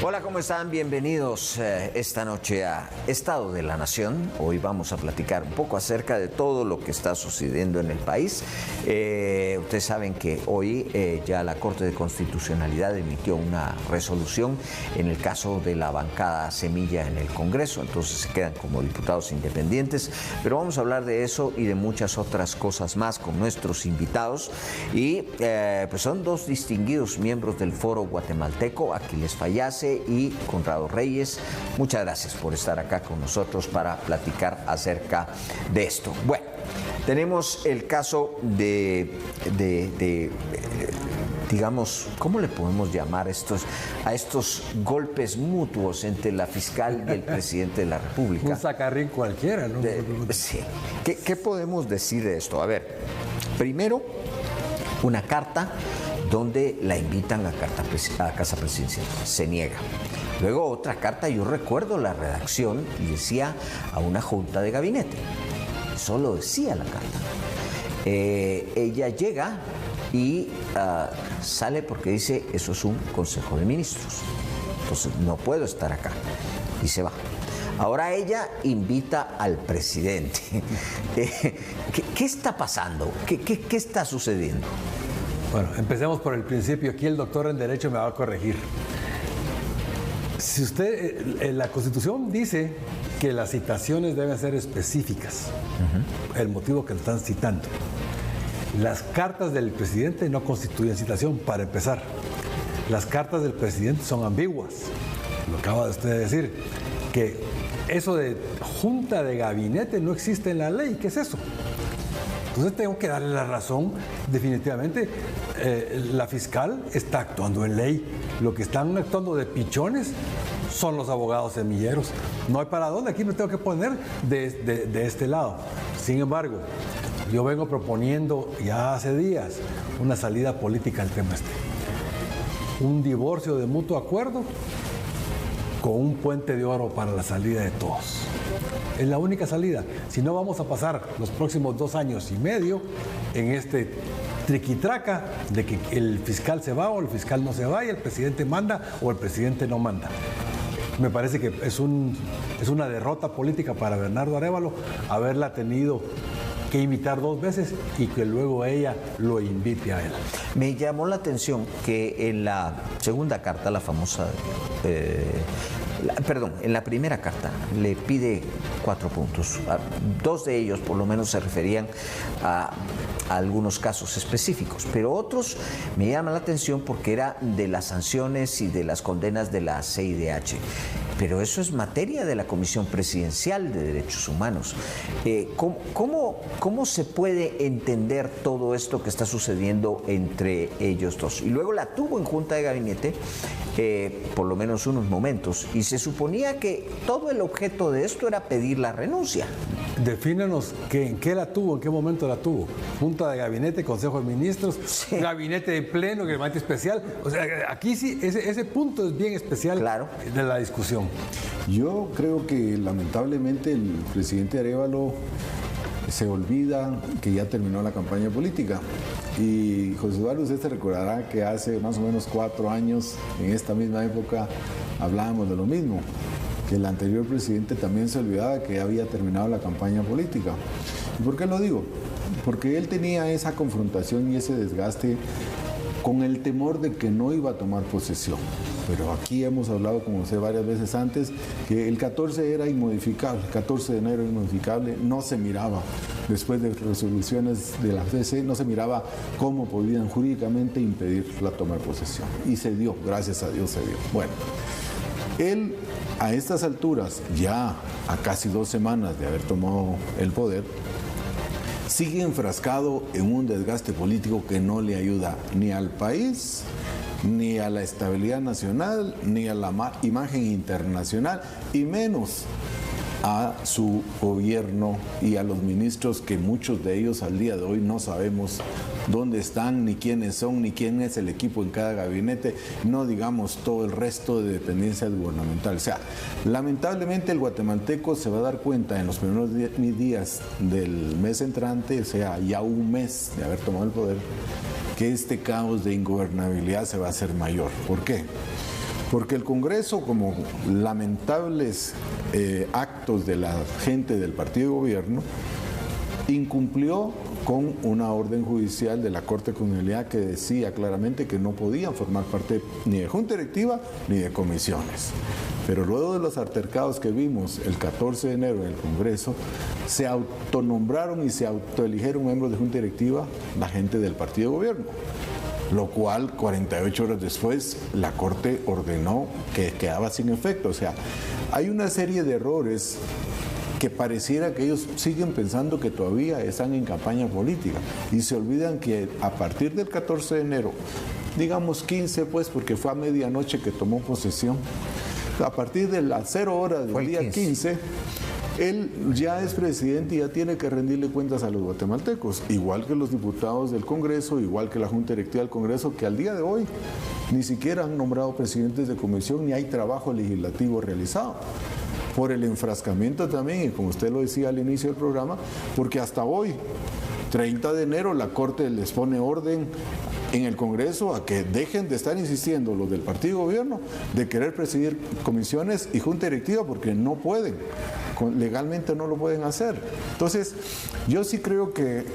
Hola, ¿cómo están? Bienvenidos esta noche a Estado de la Nación. Hoy vamos a platicar un poco acerca de todo lo que está sucediendo en el país. Ustedes saben que hoy ya la Corte de Constitucionalidad emitió una resolución en el caso de la bancada Semilla en el Congreso, entonces se quedan como diputados independientes, pero vamos a hablar de eso y de muchas otras cosas más con nuestros invitados y pues son dos distinguidos miembros del Foro Guatemalteco, Aquiles Fallase y Conrado Reyes. Muchas gracias por estar acá con nosotros para platicar acerca de esto. Bueno, tenemos el caso digamos, ¿cómo le podemos llamar a estos golpes mutuos entre la fiscal y el presidente de la República? Un sacarrín cualquiera, ¿no? Sí. ¿Qué podemos decir de esto? A ver, primero, una carta donde la invitan a Casa Presidencial. Se niega. Luego otra carta, yo recuerdo la redacción, y decía a una junta de gabinete. Eso lo decía la carta. Ella llega y sale porque dice, eso es un Consejo de Ministros. Entonces no puedo estar acá. Y se va. Ahora ella invita al presidente. ¿Qué está pasando? ¿Qué está sucediendo? Bueno, empecemos por el principio. Aquí el doctor en Derecho me va a corregir. Si usted, la Constitución dice que las citaciones deben ser específicas, el motivo que lo están citando. Las cartas del presidente no constituyen citación, para empezar. Las cartas del presidente son ambiguas. Lo acaba de usted de decir, que eso de junta de gabinete no existe en la ley. ¿Qué es eso? Entonces tengo que darle la razón. Definitivamente la fiscal está actuando en ley. Lo que están actuando de pichones son los abogados semilleros. No hay para dónde, aquí me tengo que poner de este lado. Sin embargo, yo vengo proponiendo ya hace días una salida política al tema este. Un divorcio de mutuo acuerdo con un puente de oro para la salida de todos. Es la única salida. Si no, vamos a pasar los próximos 2 años y medio en este triquitraca de que el fiscal se va o el fiscal no se va y el presidente manda o el presidente no manda. Me parece que es una derrota política para Bernardo Arévalo haberla tenido que invitar 2 veces y que luego ella lo invite a él. Me llamó la atención que en la segunda carta, la famosa, en la primera carta le pide 4 puntos. 2 de ellos por lo menos se referían a algunos casos específicos, pero otros me llaman la atención porque era de las sanciones y de las condenas de la CIDH. Pero eso es materia de la Comisión Presidencial de Derechos Humanos. ¿Cómo se puede entender todo esto que está sucediendo entre ellos dos? Y luego la tuvo en Junta de Gabinete, por lo menos unos momentos, y se suponía que todo el objeto de esto era pedir la renuncia. Defínanos en qué la tuvo, en qué momento la tuvo. Junta de Gabinete, Consejo de Ministros, sí. Gabinete de Pleno, Gabinete Especial. O sea, aquí sí, ese punto es bien especial, claro, de la discusión. Yo creo que lamentablemente el presidente Arévalo se olvida que ya terminó la campaña política. Y José Eduardo, usted se recordará que hace más o menos 4 años, en esta misma época, hablábamos de lo mismo, que el anterior presidente también se olvidaba que había terminado la campaña política. ¿Y por qué lo digo? Porque él tenía esa confrontación y ese desgaste con el temor de que no iba a tomar posesión. Pero aquí hemos hablado, como usted varias veces antes, que el 14 era inmodificable, el 14 de enero era inmodificable, no se miraba, después de resoluciones de la CC, no se miraba cómo podían jurídicamente impedir la toma de posesión. Y se dio, gracias a Dios se dio. Bueno, él a estas alturas, ya a casi 2 semanas de haber tomado el poder, sigue enfrascado en un desgaste político que no le ayuda ni al país, ni a la estabilidad nacional, ni a la imagen internacional, y menos a su gobierno y a los ministros, que muchos de ellos al día de hoy no sabemos dónde están, ni quiénes son, ni quién es el equipo en cada gabinete, no digamos todo el resto de dependencias gubernamentales. O sea, lamentablemente el guatemalteco se va a dar cuenta en los primeros días del mes entrante, o sea, ya un mes de haber tomado el poder, que este caos de ingobernabilidad se va a hacer mayor. ¿Por qué? Porque el Congreso, como lamentables actos de la gente del partido de gobierno, incumplió con una orden judicial de la Corte de Constitucionalidad que decía claramente que no podían formar parte ni de junta directiva ni de comisiones. Pero luego de los altercados que vimos el 14 de enero en el Congreso, se autonombraron y se autoeligieron miembros de junta directiva la gente del partido de gobierno, lo cual 48 horas después la Corte ordenó que quedaba sin efecto. O sea, hay una serie de errores que pareciera que ellos siguen pensando que todavía están en campaña política y se olvidan que a partir del 14 de enero, digamos 15 pues, porque fue a medianoche que tomó posesión, a partir de las 0 horas del día 15, él ya es presidente y ya tiene que rendirle cuentas a los guatemaltecos, igual que los diputados del Congreso, igual que la Junta Directiva del Congreso, que al día de hoy ni siquiera han nombrado presidentes de comisión ni hay trabajo legislativo realizado. Por el enfrascamiento también, y como usted lo decía al inicio del programa, porque hasta hoy, 30 de enero, la Corte les pone orden en el Congreso a que dejen de estar insistiendo los del partido de gobierno de querer presidir comisiones y junta directiva porque no pueden, legalmente no lo pueden hacer. Entonces, yo sí creo que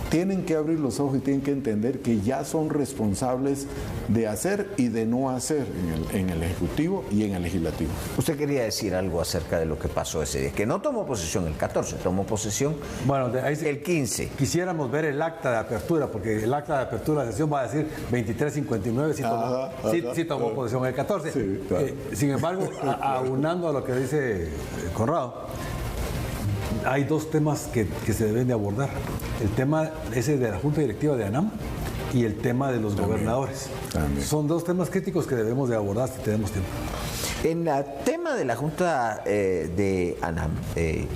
tienen que abrir los ojos y tienen que entender que ya son responsables de hacer y de no hacer en el Ejecutivo y en el Legislativo. Usted quería decir algo acerca de lo que pasó ese día, que no tomó posesión el 14, tomó posesión el 15. Quisiéramos ver el acta de apertura, porque el acta de apertura de la sesión va a decir 23:59, sí tomó posesión el 14. Sí, claro. Sin embargo, aunando a lo que dice Conrado, hay dos temas que se deben de abordar. El tema ese de la Junta Directiva de ANAM y el tema de los gobernadores. También. Son dos temas críticos que debemos de abordar si tenemos tiempo. En el tema de la Junta de ANAM,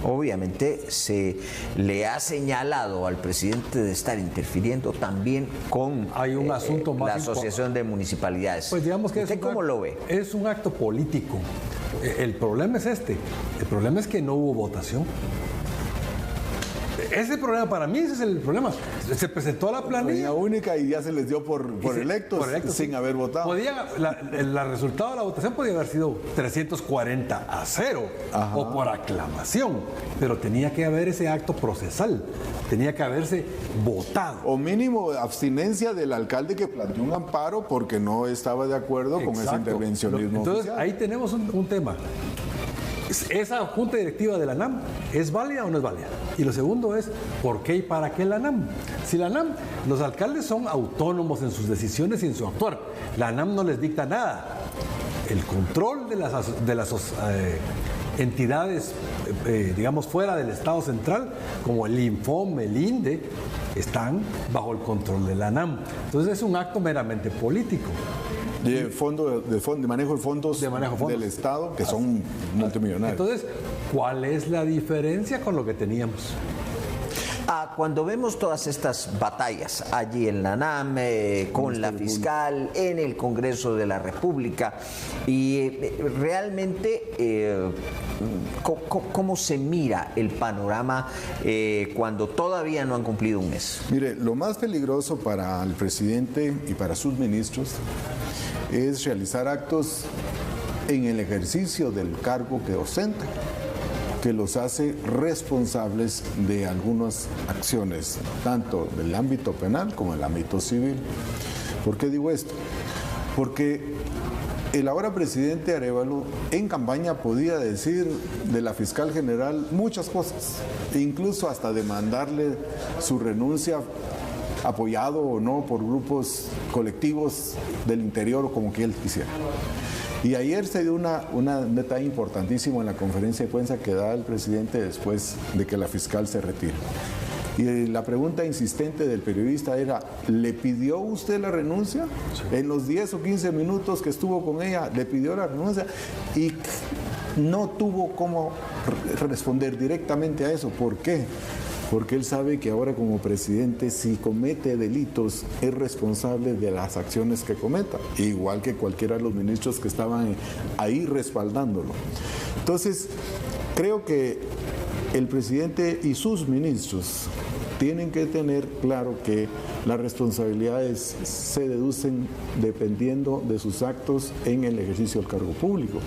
obviamente se le ha señalado al presidente de estar interfiriendo también con Hay un asunto más la Asociación de Municipalidades. Pues digamos que ¿Usted cómo lo ve? Es un acto político. El problema es este. El problema es que no hubo votación. Ese problema, para mí, ese es el problema. Se presentó a la planilla única y ya se les dio por electos sin haber votado. El resultado de la votación podía haber sido 340-0 o por aclamación, pero tenía que haber ese acto procesal, tenía que haberse votado. O mínimo abstinencia del alcalde que planteó un amparo porque no estaba de acuerdo con ese intervencionismo. Entonces, oficial. ahí tenemos un tema. ¿Esa junta directiva de la ANAM es válida o no es válida? Y lo segundo es, ¿por qué y para qué la ANAM? Si la ANAM, los alcaldes son autónomos en sus decisiones y en su actuar. La ANAM no les dicta nada. El control de las entidades, digamos, fuera del Estado central, como el INFOM, el INDE, están bajo el control de la ANAM. Entonces es un acto meramente político. De manejo de fondos del Estado, que son multimillonarios. Entonces, ¿cuál es la diferencia con lo que teníamos? Cuando vemos todas estas batallas allí en la ANAM, con la fiscal, en el Congreso de la República, y realmente, ¿cómo se mira el panorama cuando todavía no han cumplido un mes? Mire, lo más peligroso para el presidente y para sus ministros es realizar actos en el ejercicio del cargo que ostentan, que los hace responsables de algunas acciones, tanto del ámbito penal como del ámbito civil. ¿Por qué digo esto? Porque el ahora presidente Arévalo en campaña podía decir de la fiscal general muchas cosas, incluso hasta demandarle su renuncia, apoyado o no por grupos colectivos del interior o como que él quisiera. Y ayer se dio un detalle importantísimo en la conferencia de prensa que da el presidente después de que la fiscal se retire. Y la pregunta insistente del periodista era, ¿le pidió usted la renuncia? Sí. En los 10 o 15 minutos que estuvo con ella, ¿le pidió la renuncia? Y no tuvo cómo responder directamente a eso. ¿Por qué? Porque él sabe que ahora como presidente, si comete delitos, es responsable de las acciones que cometa, igual que cualquiera de los ministros que estaban ahí respaldándolo. Entonces, creo que el presidente y sus ministros tienen que tener claro que las responsabilidades se deducen dependiendo de sus actos en el ejercicio del cargo público.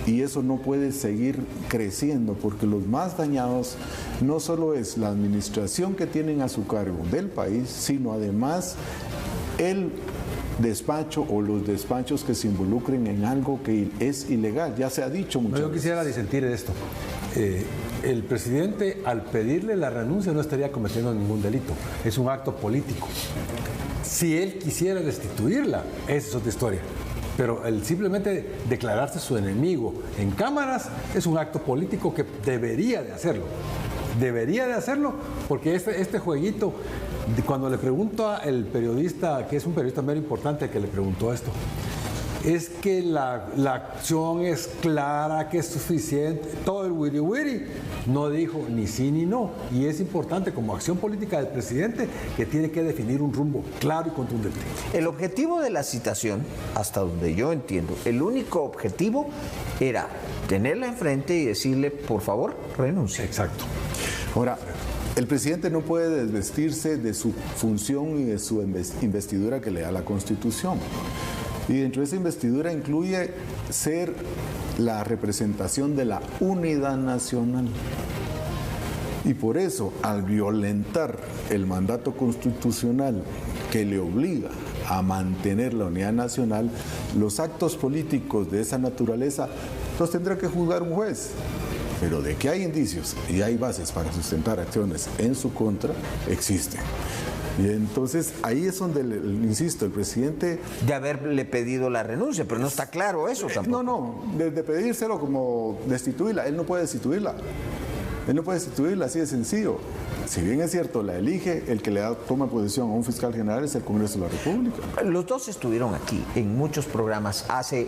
Y eso no puede seguir creciendo, porque los más dañados no solo es la administración que tienen a su cargo del país, sino además el despacho o los despachos que se involucren en algo que es ilegal. Ya se ha dicho muchas veces. Yo quisiera disentir de esto. El presidente, al pedirle la renuncia, no estaría cometiendo ningún delito. Es un acto político. Si él quisiera destituirla, esa es otra historia. Pero el simplemente declararse su enemigo en cámaras es un acto político que debería de hacerlo. Debería de hacerlo porque este jueguito, cuando le pregunto al periodista, que es un periodista muy importante que le preguntó esto, es que la acción es clara, que es suficiente, todo el wiri wiri, no dijo ni sí ni no. Y es importante como acción política del presidente que tiene que definir un rumbo claro y contundente. El objetivo de la citación, hasta donde yo entiendo, el único objetivo era tenerla enfrente y decirle, por favor, renuncie. Exacto. Ahora, el presidente no puede desvestirse de su función y de su investidura que le da la Constitución. Y dentro de esa investidura incluye ser la representación de la unidad nacional. Y por eso, al violentar el mandato constitucional que le obliga a mantener la unidad nacional, los actos políticos de esa naturaleza los tendrá que juzgar un juez. Pero de que hay indicios y hay bases para sustentar acciones en su contra, existen. Y entonces ahí es donde, insisto, el presidente... De haberle pedido la renuncia, pero no está claro eso tampoco. No, de pedírselo como destituirla, él no puede destituirla. Él no puede destituirla, así de sencillo. Si bien es cierto, la elige, el que toma posesión a un fiscal general es el Congreso de la República. Los dos estuvieron aquí en muchos programas hace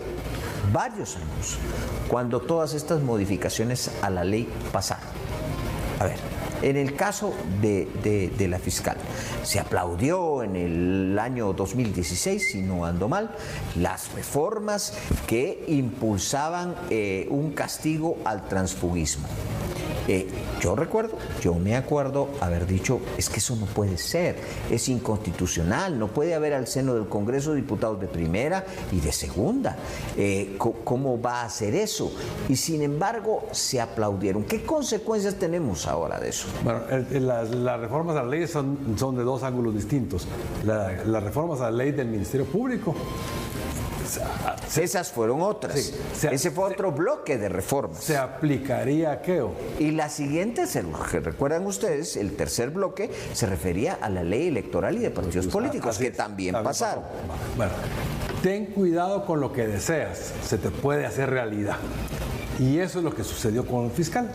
varios años, cuando todas estas modificaciones a la ley pasaron. A ver, en el caso de la fiscal, se aplaudió en el año 2016, si no ando mal, las reformas que impulsaban un castigo al transfugismo. Yo me acuerdo haber dicho, es que eso no puede ser, es inconstitucional, no puede haber al seno del Congreso diputados de primera y de segunda. ¿Cómo va a hacer eso? Y sin embargo, se aplaudieron. ¿Qué consecuencias tenemos ahora de eso? Bueno, las reformas a la ley son de dos ángulos distintos. Las reformas a la ley del Ministerio Público, esas fueron otras. Sí, ese fue otro bloque de reformas. ¿Se aplicaría a qué? Y la siguiente, que recuerdan ustedes, el tercer bloque se refería a la ley electoral y de partidos políticos, que también pasaron. Bueno, ten cuidado con lo que deseas, se te puede hacer realidad. Y eso es lo que sucedió con el fiscal.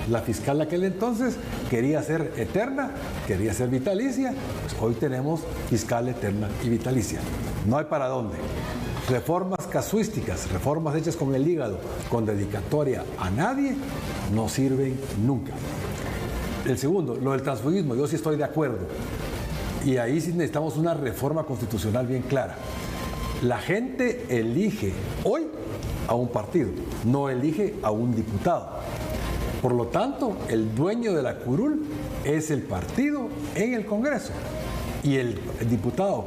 La fiscal de aquel entonces quería ser eterna, quería ser vitalicia, pues hoy tenemos fiscal eterna y vitalicia. No hay para dónde. Reformas casuísticas, reformas hechas con el hígado, con dedicatoria a nadie, no sirven nunca. El segundo, lo del transfugismo, yo sí estoy de acuerdo. Y ahí sí necesitamos una reforma constitucional bien clara. La gente elige hoy a un partido, no elige a un diputado. Por lo tanto, el dueño de la curul es el partido en el Congreso. Y el diputado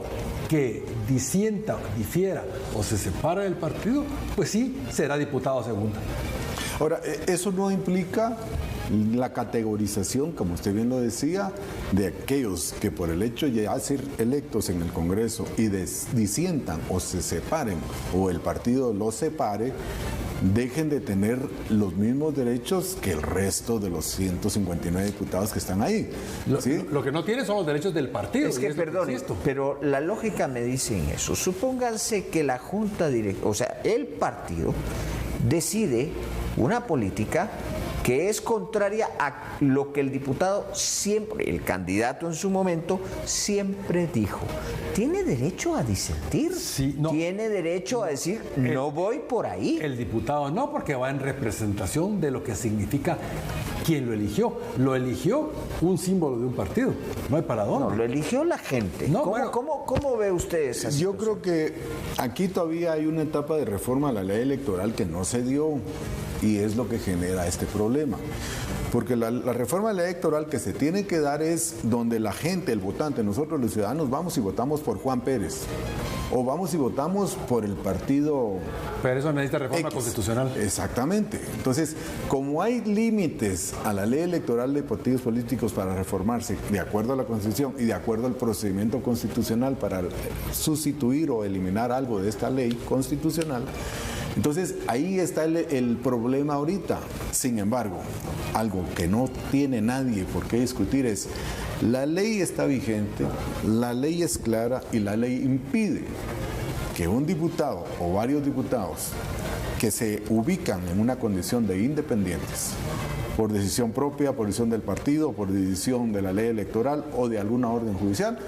que disienta, difiera o se separa del partido, pues sí, será diputado segunda. Ahora, eso no implica la categorización, como usted bien lo decía, de aquellos que por el hecho de ya ser electos en el Congreso y disientan o se separen o el partido los separe, dejen de tener los mismos derechos que el resto de los 159 diputados que están ahí. ¿Sí? Lo que no tiene son los derechos del partido. Es que, perdón, pero la lógica me dice en eso. Supónganse que la junta directiva, o sea, el partido, decide una política que es contraria a lo que el diputado siempre, el candidato en su momento, siempre dijo. ¿Tiene derecho a disentir? Sí, no. ¿Tiene derecho a decir, no voy por ahí? El diputado no, porque va en representación de lo que significa quien lo eligió. Lo eligió un símbolo de un partido. No hay para dónde. No, lo eligió la gente. No, ¿Cómo ve usted esa situación? Yo creo que aquí todavía hay una etapa de reforma a la ley electoral que no se dio. Y es lo que genera este problema. Porque la reforma de la ley electoral que se tiene que dar es donde la gente, el votante, nosotros los ciudadanos vamos y votamos por Juan Pérez. O vamos y votamos por el partido... Pero eso necesita reforma X. constitucional. Exactamente. Entonces, como hay límites a la ley electoral de partidos políticos para reformarse de acuerdo a la Constitución y de acuerdo al procedimiento constitucional para sustituir o eliminar algo de esta ley constitucional, entonces ahí está el problema ahorita. Sin embargo, algo que no tiene nadie por qué discutir es: la ley está vigente, la ley es clara y la ley impide que un diputado o varios diputados que se ubican en una condición de independientes, por decisión propia, por decisión del partido, por decisión de la ley electoral o de alguna orden judicial,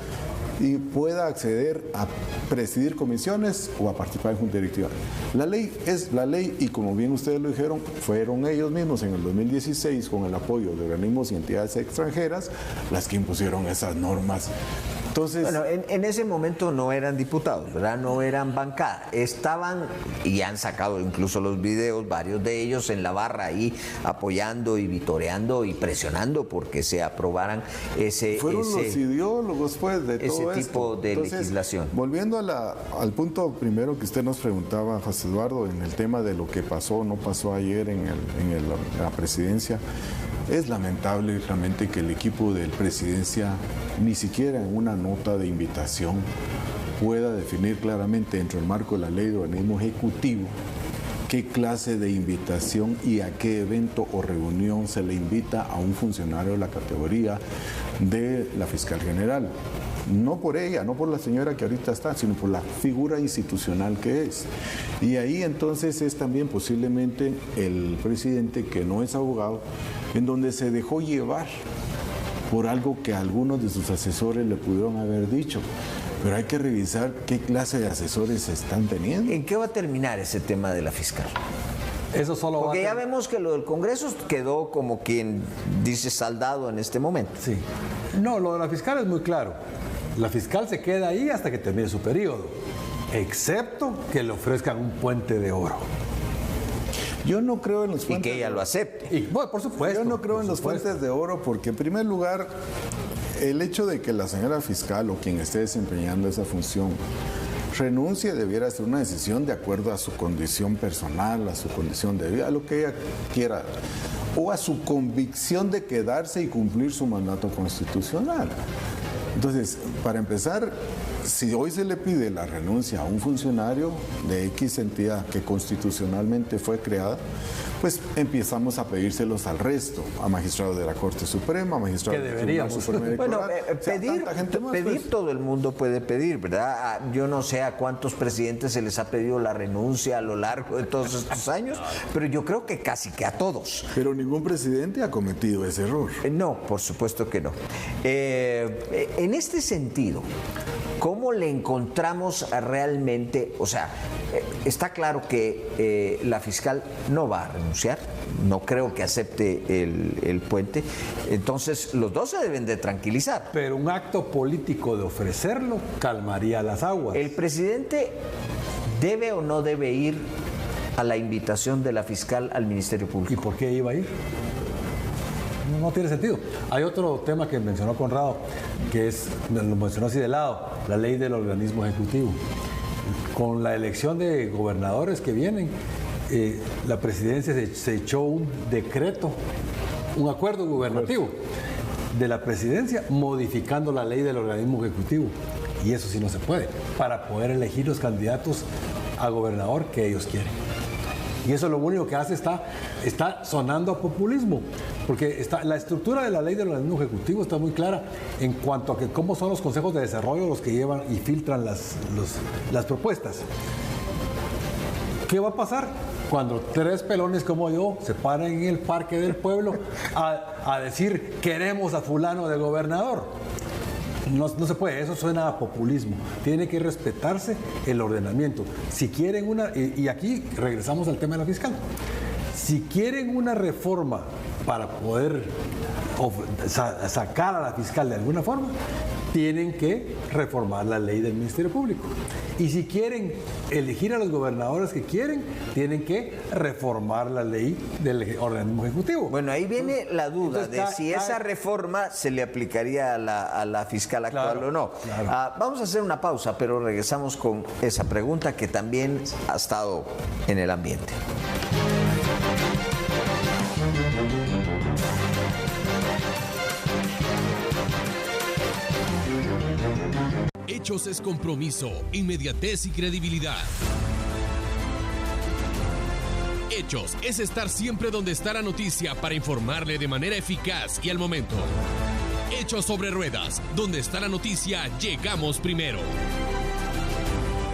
y pueda acceder a presidir comisiones o a participar en junta directiva. La ley es la ley y, como bien ustedes lo dijeron, fueron ellos mismos en el 2016, con el apoyo de organismos y entidades extranjeras, las que impusieron esas normas. Entonces, bueno, en ese momento no eran diputados, ¿verdad? No eran bancada. Estaban, y han sacado incluso los videos, varios de ellos en la barra ahí apoyando y vitoreando y presionando porque se aprobaran fueron los ideólogos, pues, de todo ese tipo de legislación. Volviendo al punto primero que usted nos preguntaba, José Eduardo, en el tema de lo que pasó o no pasó ayer en la presidencia. Es lamentable realmente que el equipo de presidencia ni siquiera en una nota de invitación pueda definir claramente dentro del marco de la ley de organismo ejecutivo qué clase de invitación y a qué evento o reunión se le invita a un funcionario de la categoría de la fiscal general. No por ella, no por la señora que ahorita está, sino por la figura institucional que es. Y ahí entonces es también posiblemente el presidente, que no es abogado, en donde se dejó llevar por algo que algunos de sus asesores le pudieron haber dicho. Pero hay que revisar qué clase de asesores se están teniendo. ¿En qué va a terminar ese tema de la fiscal? Eso solo Porque va a ya vemos que lo del Congreso quedó como quien dice saldado en este momento. Sí. No, lo de la fiscal es muy claro. La fiscal se queda ahí hasta que termine su periodo, excepto que le ofrezcan un puente de oro. Yo no creo en los puentes. Y que ella lo acepte. Y, bueno, por supuesto. Yo no creo en los puentes de oro porque, en primer lugar, el hecho de que la señora fiscal o quien esté desempeñando esa función renuncie debiera ser una decisión de acuerdo a su condición personal, a su condición de vida, a lo que ella quiera, o a su convicción de quedarse y cumplir su mandato constitucional. Entonces, para empezar, si hoy se le pide la renuncia a un funcionario de X entidad que constitucionalmente fue creada, pues empezamos a pedírselos al resto, a magistrados de la Corte Suprema, a magistrados del Tribunal Supremo Electoral. Bueno, pedir todo el mundo puede pedir, ¿verdad? Yo no sé a cuántos presidentes se les ha pedido la renuncia a lo largo de todos estos años, pero yo creo que casi que a todos. Pero ningún presidente ha cometido ese error. No, por supuesto que no. En este sentido, ¿cómo le encontramos realmente? O sea, está claro que la fiscal no va a renunciar, no creo que acepte el puente, entonces los dos se deben de tranquilizar. Pero un acto político de ofrecerlo calmaría las aguas. ¿El presidente debe o no debe ir a la invitación de la fiscal al Ministerio Público? ¿Y por qué iba a ir? No tiene sentido. Hay otro tema que mencionó Conrado, que lo mencionó así de lado, la ley del organismo ejecutivo. Con la elección de gobernadores que vienen, la presidencia se echó un decreto, un acuerdo gubernativo de la presidencia modificando la ley del organismo ejecutivo. Y eso sí no se puede, para poder elegir los candidatos a gobernador que ellos quieren. Y eso lo único que hace está sonando a populismo, porque la estructura de la ley del organismo ejecutivo está muy clara en cuanto a que cómo son los consejos de desarrollo los que llevan y filtran las propuestas. ¿Qué va a pasar cuando tres pelones como yo se paran en el parque del pueblo a decir queremos a fulano de gobernador? No se puede, eso suena a populismo. Tiene que respetarse el ordenamiento. Si quieren y aquí regresamos al tema de la fiscal. Si quieren una reforma para poder sacar a la fiscal de alguna forma, tienen que reformar la ley del Ministerio Público. Y si quieren elegir a los gobernadores que quieren, tienen que reformar la ley del organismo ejecutivo. Bueno, ahí viene la duda de si esa reforma se le aplicaría a la fiscal actual o no. Claro. Vamos a hacer una pausa, pero regresamos con esa pregunta que también ha estado en el ambiente. Hechos es compromiso, inmediatez y credibilidad. Hechos es estar siempre donde está la noticia para informarle de manera eficaz y al momento. Hechos sobre ruedas, donde está la noticia, llegamos primero.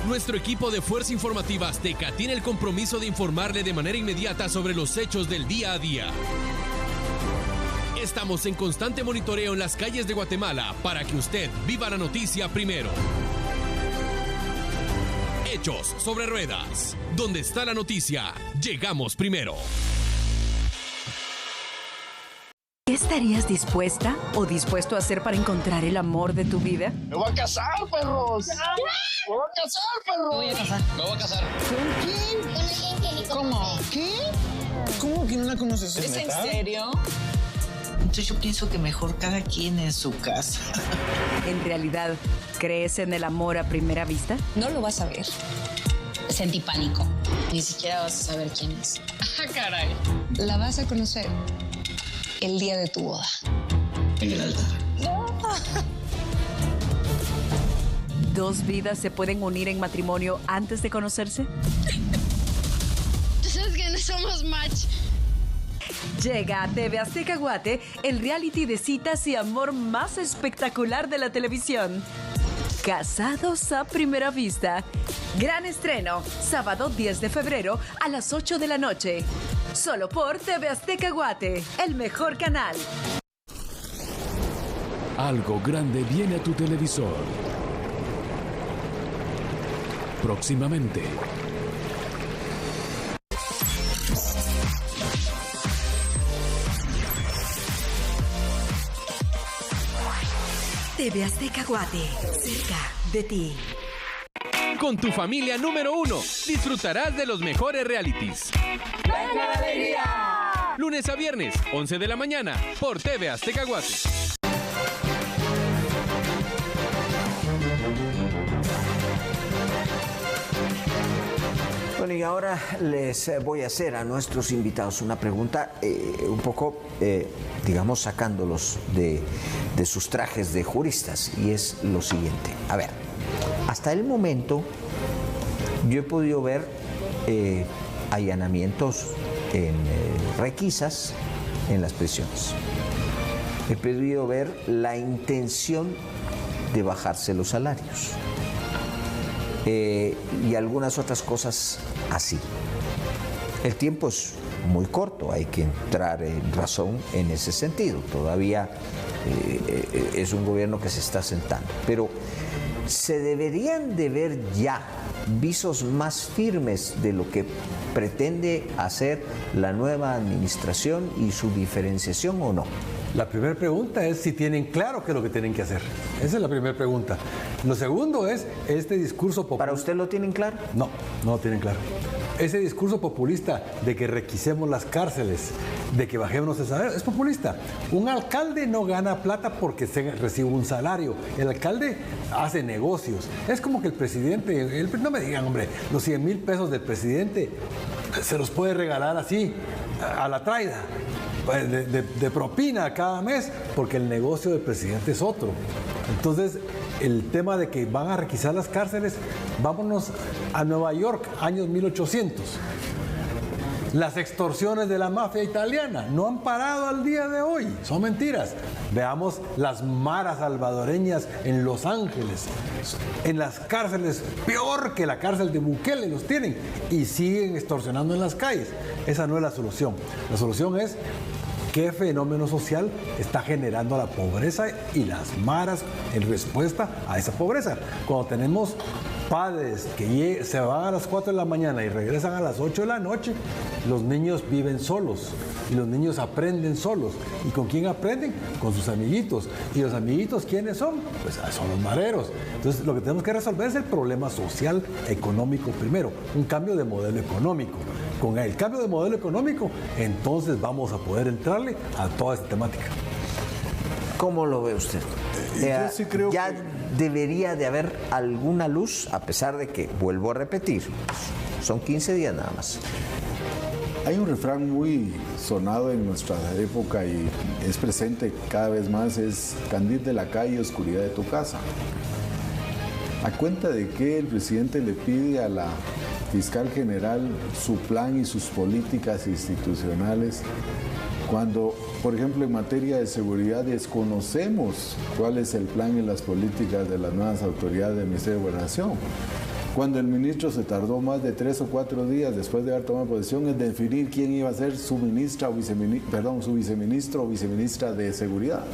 Nuestro equipo de Fuerza Informativa Azteca tiene el compromiso de informarle de manera inmediata sobre los hechos del día a día. Estamos en constante monitoreo en las calles de Guatemala para que usted viva la noticia primero. Hechos sobre ruedas. Donde está la noticia, llegamos primero. ¿Qué estarías dispuesta o dispuesto a hacer para encontrar el amor de tu vida? ¡Me voy a casar, perros! ¡Me voy a casar, perros! Me voy a casar. Me voy a casar. ¿Con quién? Con alguien que ni ¿Cómo? ¿Qué? ¿Cómo que no la conoces? ¿Es en serio? Entonces yo pienso que mejor cada quien en su casa. ¿En realidad crees en el amor a primera vista? No lo vas a ver. Sentí pánico. Ni siquiera vas a saber quién es. ¡Ah, caray! La vas a conocer el día de tu boda. En el altar. ¡No! ¿Dos vidas se pueden unir en matrimonio antes de conocerse? Tú sabes que no somos match. Llega a TV Azteca Guate el reality de citas y amor más espectacular de la televisión. Casados a primera vista. Gran estreno, sábado 10 de febrero a las 8 de la noche. Solo por TV Azteca Guate, el mejor canal. Algo grande viene a tu televisor. Próximamente. TV Azteca Guate, cerca de ti. Con tu familia número 1, disfrutarás de los mejores realities. ¡Venga la alegría! Lunes a viernes, 11 de la mañana, por TV Azteca Guate. Bueno, y ahora les voy a hacer a nuestros invitados una pregunta un poco, digamos, sacándolos de sus trajes de juristas, y es lo siguiente. A ver, hasta el momento yo he podido ver allanamientos en requisas en las prisiones. He podido ver la intención de bajarse los salarios. Y algunas otras cosas así. El tiempo es muy corto, hay que entrar en razón en ese sentido. Todavía es un gobierno que se está sentando, pero se deberían de ver ya visos más firmes de lo que pretende hacer la nueva administración y su diferenciación, ¿o no? La primera pregunta es si tienen claro qué es lo que tienen que hacer. Esa es la primera pregunta. Lo segundo es este discurso populista. ¿Para usted lo tienen claro? No, no lo tienen claro. Ese discurso populista de que requisemos las cárceles, de que bajemos el salario, es populista. Un alcalde no gana plata porque recibe un salario. El alcalde hace negocios. Es como que el presidente, no me digan, hombre, los 100,000 pesos del presidente se los puede regalar así, a la traida, de propina cada mes, porque el negocio del presidente es otro. Entonces, el tema de que van a requisar las cárceles, vámonos a Nueva York, años 1800. Las extorsiones de la mafia italiana no han parado al día de hoy, son mentiras. Veamos las maras salvadoreñas en Los Ángeles, en las cárceles, peor que la cárcel de Bukele los tienen, y siguen extorsionando en las calles. Esa no es la solución. La solución es qué fenómeno social está generando la pobreza y las maras en respuesta a esa pobreza. Cuando tenemos padres que se van a las 4 de la mañana y regresan a las 8 de la noche, Los niños viven solos y los niños aprenden solos. ¿Y con quién aprenden? Con sus amiguitos. ¿Y los amiguitos quiénes son? Pues son los mareros. Entonces lo que tenemos que resolver es el problema social, económico primero, un cambio de modelo económico. Con el cambio de modelo económico, entonces vamos a poder entrarle a toda esta temática. ¿Cómo lo ve usted? Yo sí creo ya que debería de haber alguna luz, a pesar de que, vuelvo a repetir, son 15 días nada más. hay un refrán muy sonado en nuestra época y es presente cada vez más, es candil de la calle, oscuridad de tu casa. ¿A cuenta de qué el presidente le pide a la fiscal general su plan y sus políticas institucionales cuando, por ejemplo, en materia de seguridad desconocemos cuál es el plan y las políticas de las nuevas autoridades del Ministerio de Gobernación? Cuando el ministro se tardó más de 3 o 4 días después de haber tomado posesión en definir quién iba a ser su ministra o su viceministro o viceministra de Seguridad.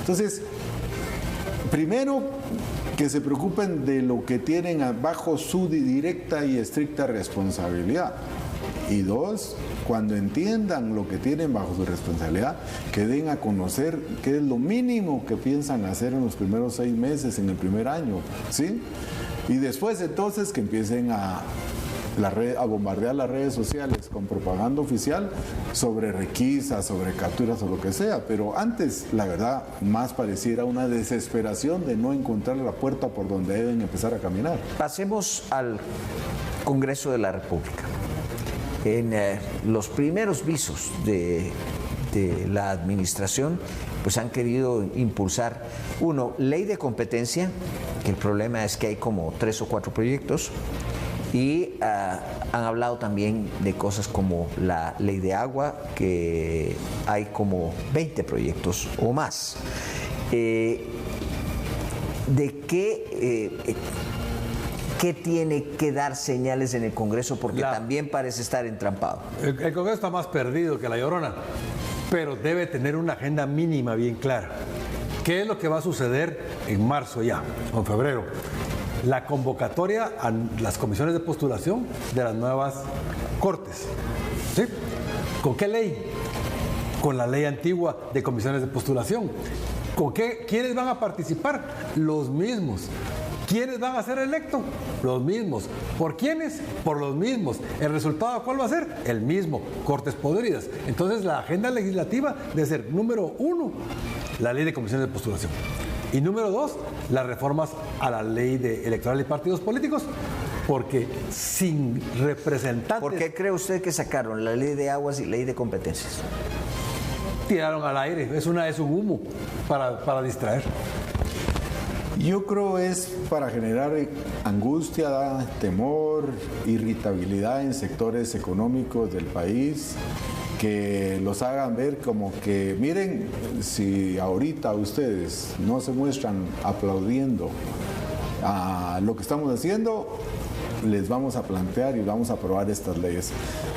Entonces, primero, que se preocupen de lo que tienen bajo su directa y estricta responsabilidad. Y 2, cuando entiendan lo que tienen bajo su responsabilidad, que den a conocer qué es lo mínimo que piensan hacer en los primeros 6 meses, en el primer año, ¿sí? Y después entonces que empiecen a bombardear las redes sociales con propaganda oficial sobre requisas, sobre capturas o lo que sea. Pero antes, la verdad, más pareciera una desesperación de no encontrar la puerta por donde deben empezar a caminar. Pasemos al Congreso de la República. En los primeros visos de la administración, pues han querido impulsar, ley de competencia, que el problema es que hay como 3 o 4 proyectos, y han hablado también de cosas como la ley de agua, que hay como 20 proyectos o más. ¿De qué tiene que dar señales en el Congreso? Porque también parece estar entrampado. El Congreso está más perdido que la Llorona, pero debe tener una agenda mínima bien clara. ¿Qué es lo que va a suceder en marzo ya, o en febrero? La convocatoria a las comisiones de postulación de las nuevas cortes. ¿Sí? ¿Con qué ley? Con la ley antigua de comisiones de postulación. ¿Con qué? ¿Quiénes van a participar? Los mismos. ¿Quiénes van a ser electos? Los mismos. ¿Por quiénes? Por los mismos. ¿El resultado cuál va a ser? El mismo. Cortes podridas. Entonces la agenda legislativa debe ser, número 1, la ley de comisiones de postulación. Y número 2, las reformas a la ley electoral y partidos políticos, porque sin representantes... ¿Por qué cree usted que sacaron la ley de aguas y ley de competencias? Tiraron al aire, es un humo para distraer. Yo creo es para generar angustia, temor, irritabilidad en sectores económicos del país, que los hagan ver como que, miren, si ahorita ustedes no se muestran aplaudiendo a lo que estamos haciendo, les vamos a plantear y vamos a aprobar estas leyes.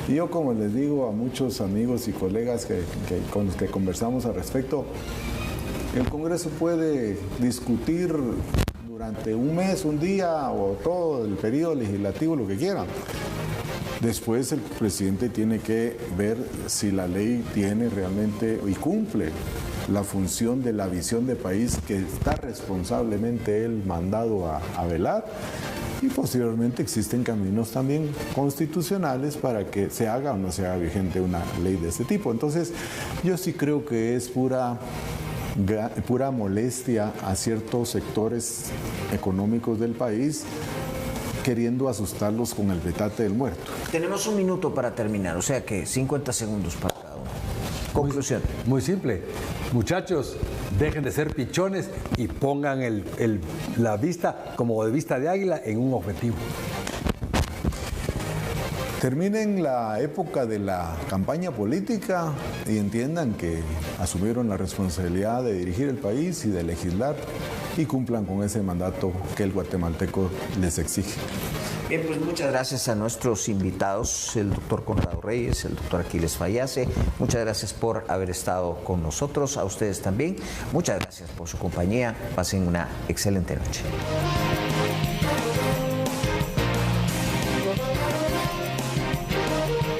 Y yo, como les digo a muchos amigos y colegas con los que conversamos al respecto, el Congreso puede discutir durante un mes, un día o todo el periodo legislativo, lo que quieran. Después el presidente tiene que ver si la ley tiene realmente y cumple la función de la visión de país que está responsablemente él mandado a velar. Y posteriormente existen caminos también constitucionales para que se haga o no se haga vigente una ley de este tipo. Entonces, yo sí creo que es pura molestia a ciertos sectores económicos del país, queriendo asustarlos con el petate del muerto. Tenemos 1 minuto para terminar, o sea que 50 segundos para cada uno. Conclusión. Muy simple. Muchachos, dejen de ser pichones y pongan la vista como de vista de águila en un objetivo. Terminen la época de la campaña política y entiendan que asumieron la responsabilidad de dirigir el país y de legislar y cumplan con ese mandato que el guatemalteco les exige. Bien, pues muchas gracias a nuestros invitados, el doctor Conrado Reyes, el doctor Aquiles Fallase. Muchas gracias por haber estado con nosotros, a ustedes también. Muchas gracias por su compañía. Pasen una excelente noche.